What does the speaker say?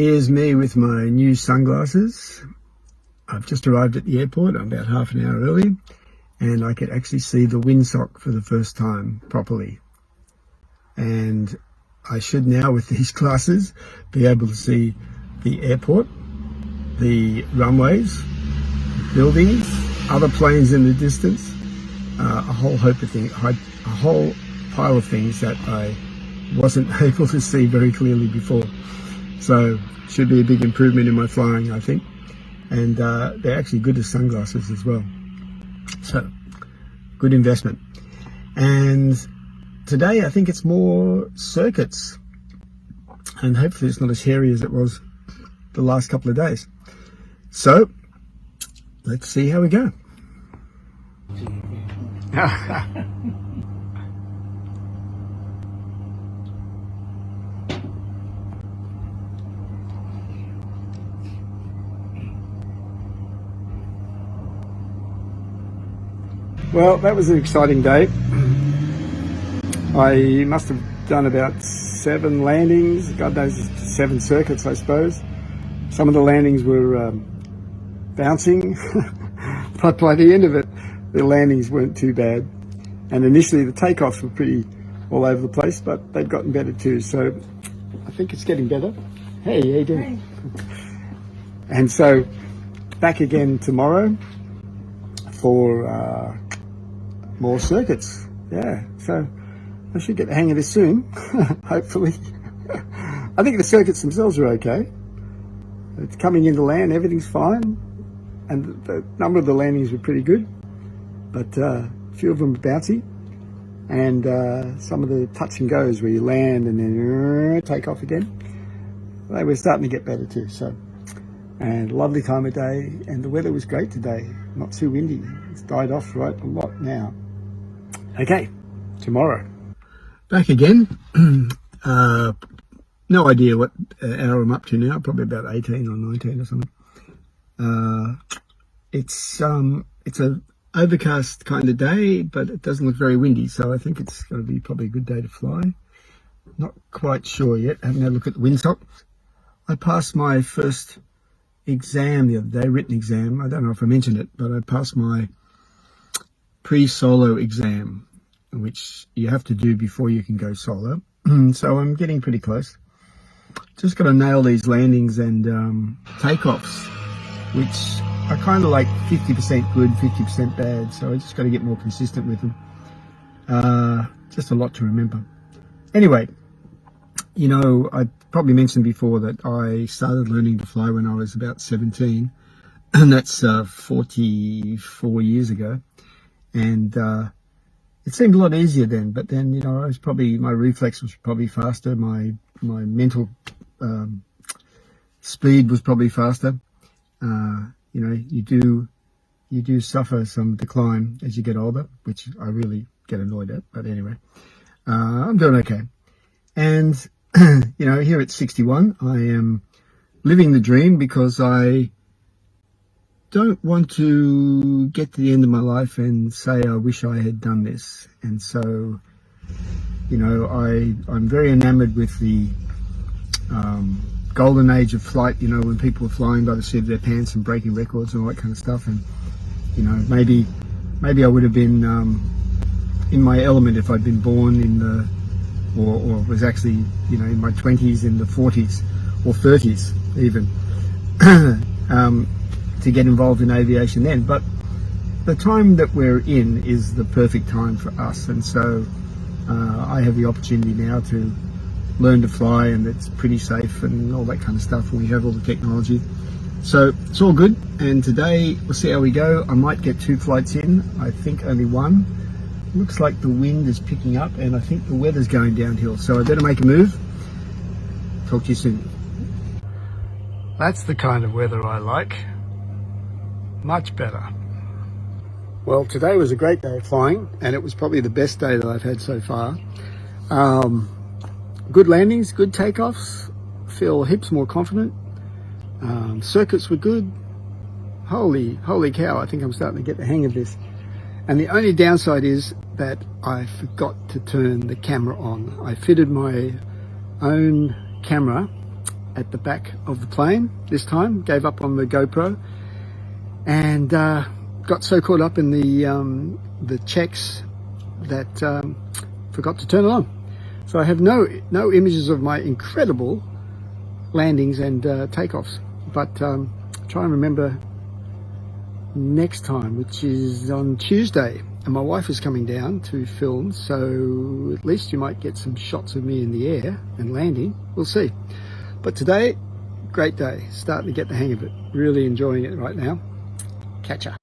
Here's me with my new sunglasses. I've just arrived at the airport. I'm about half an hour early, and I could actually see the windsock for the first time properly. And I should now, with these glasses, be able to see the airport, the runways, buildings, other planes in the distance, a whole pile of things that I wasn't able to see very clearly before. So should be a big improvement in my flying, I think. And they're actually good as sunglasses as well. So good investment. And today I think it's more circuits, and hopefully it's not as hairy as it was the last couple of days. So let's see how we go. Well, that was an exciting day. I must have done about 7 landings, God knows, 7 circuits, I suppose. Some of the landings were bouncing, but by the end of it, the landings weren't too bad. And initially the takeoffs were pretty all over the place, but they've gotten better too. So I think it's getting better. Hey, how you doing? And so back again tomorrow for more circuits. Yeah, so I should get the hang of this soon, hopefully. I think the circuits themselves are okay. It's coming into land, everything's fine, and the number of the landings were pretty good, but a few of them were bouncy, and some of the touch and goes where you land and then take off again, they were starting to get better too. So, and lovely time of day, and the weather was great today, not too windy. It's died off right a lot now. Okay, tomorrow. Back again. No idea what hour I'm up to now, probably about 18 or 19 or something. It's a overcast kind of day, but it doesn't look very windy, so I think it's going to be probably a good day to fly. Not quite sure yet. I haven't had a look at the windsock. I passed my first exam the other day, written exam. I don't know if I mentioned it, but I passed my pre-solo exam, which you have to do before you can go solo. So I'm getting pretty close. Just got to nail these landings and takeoffs, which are kind of like 50% good, 50% bad. So I just got to get more consistent with them. Just a lot to remember. Anyway, you know, I probably mentioned before that I started learning to fly when I was about 17, and that's 44 years ago. And it seemed a lot easier then, but then, you know, my reflex was probably faster, my mental speed was probably faster. You know, you do suffer some decline as you get older, which I really get annoyed at, but anyway, I'm doing okay. And you know, here at 61, I am living the dream, because I don't want to get to the end of my life and say I wish I had done this. And so, you know, I'm very enamored with the golden age of flight, you know, when people were flying by the seat of their pants and breaking records and all that kind of stuff. And, you know, maybe I would have been in my element if I'd been born in the, or was actually, you know, in my 20s, in the 40s or 30s even. To get involved in aviation then, but the time that we're in is the perfect time for us, and so I have the opportunity now to learn to fly, and it's pretty safe and all that kind of stuff, and we have all the technology, so it's all good. And today we'll see how we go. I might get 2 flights in, I think only 1. Looks like the wind is picking up, and I think the weather's going downhill, so I better make a move. Talk to you soon. That's the kind of weather I like. Much better. Well, today was a great day of flying, and it was probably the best day that I've had so far. Good landings, good takeoffs, feel heaps more confident. Circuits were good. Holy cow, I think I'm starting to get the hang of this. And the only downside is that I forgot to turn the camera on. I fitted my own camera at the back of the plane this time, gave up on the GoPro, and got so caught up in the checks that forgot to turn it on. So I have no images of my incredible landings and takeoffs, but try and remember next time, which is on Tuesday, and my wife is coming down to film, so at least you might get some shots of me in the air and landing. We'll see. But today, great day, starting to get the hang of it, really enjoying it right now. Catch ya.